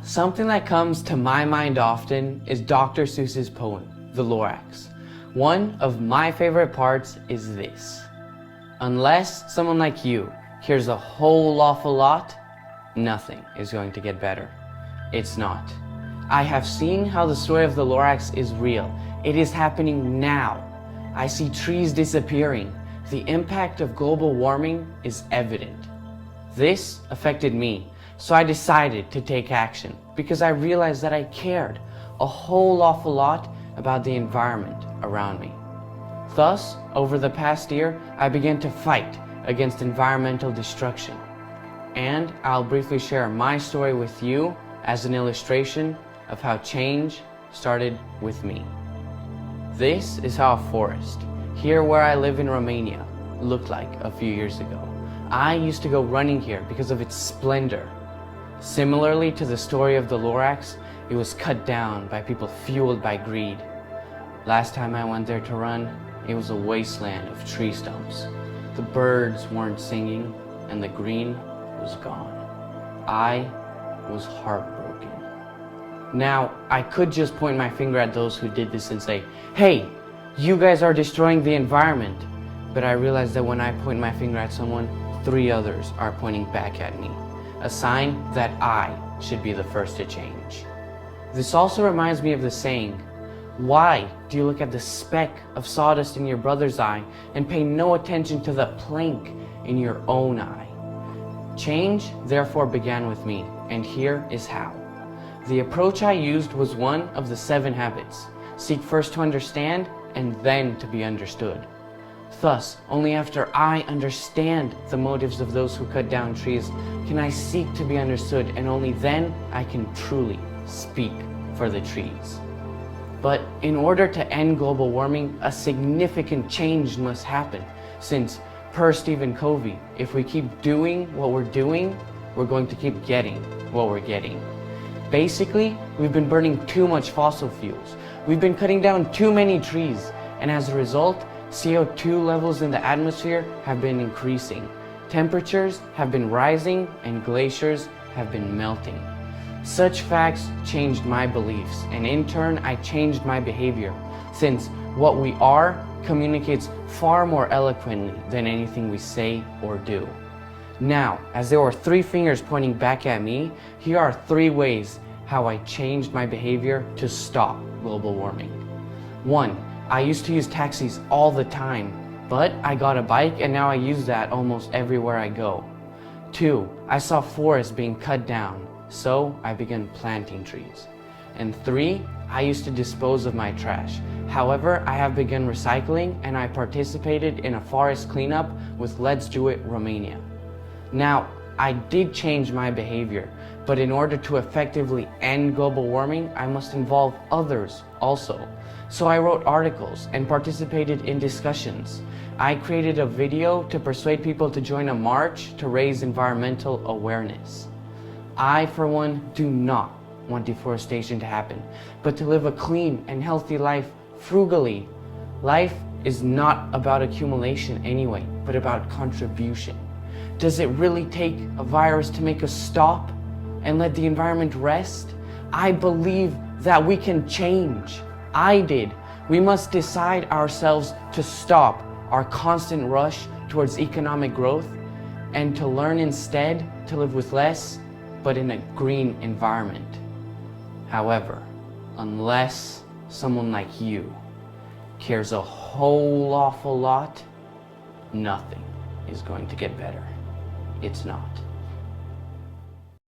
Something that comes to my mind often is Dr. Seuss's poem, The Lorax. One of my favorite parts is this: unless someone like you cares a whole awful lot, nothing is going to get better. It's not. I have seen how the story of the Lorax is real. It is happening now. I see trees disappearing. The impact of global warming is evident. This affected me, so I decided to take action because I realized that I cared a whole awful lot about the environment around me. Thus, over the past year, I began to fight against environmental destruction. And I'll briefly share my story with you as an illustration of how change started with me. This is how a forest, here where I live in Romania, looked like a few years ago. I used to go running here because of its splendor. Similarly to the story of the Lorax, it was cut down by people fueled by greed. Last time I went there to run, it was a wasteland of tree stumps. The birds weren't singing and the green was gone. I was heartbroken. Now, I could just point my finger at those who did this and say, "Hey, you guys are destroying the environment." But I realized that when I point my finger at someone, 3 others are pointing back at me. A sign that I should be the first to change. This also reminds me of the saying, why do you look at the speck of sawdust in your brother's eye and pay no attention to the plank in your own eye? Change therefore began with me, and here is how. The approach I used was one of the 7 habits. Seek first to understand and then to be understood. Thus, only after I understand the motives of those who cut down trees can I seek to be understood, and only then I can truly speak for the trees. But in order to end global warming, a significant change must happen, since, per Stephen Covey, if we keep doing what we're doing, we're going to keep getting what we're getting. Basically, we've been burning too much fossil fuels. We've been cutting down too many trees, and as a result, CO2 levels in the atmosphere have been increasing. Temperatures have been rising and glaciers have been melting. Such facts changed my beliefs, and in turn I changed my behavior, since what we are communicates far more eloquently than anything we say or do. Now, as there were 3 fingers pointing back at me, here are 3 ways how I changed my behavior to stop global warming. 1. I used to use taxis all the time, but I got a bike and now I use that almost everywhere I go. 2. I saw forests being cut down, so I began planting trees. And 3. I used to dispose of my trash. However, I have begun recycling and I participated in a forest cleanup with Let's Do It Romania. Now, I did change my behavior, but in order to effectively end global warming, I must involve others also. So I wrote articles and participated in discussions. I created a video to persuade people to join a march to raise environmental awareness. I, for one, do not want deforestation to happen, but to live a clean and healthy life frugally. Life is not about accumulation anyway, but about contribution. Does it really take a virus to make us stop and let the environment rest? I believe that we can change. I did. We must decide ourselves to stop our constant rush towards economic growth and to learn instead to live with less, but in a green environment. However, unless someone like you cares a whole awful lot, nothing is going to get better. It's not.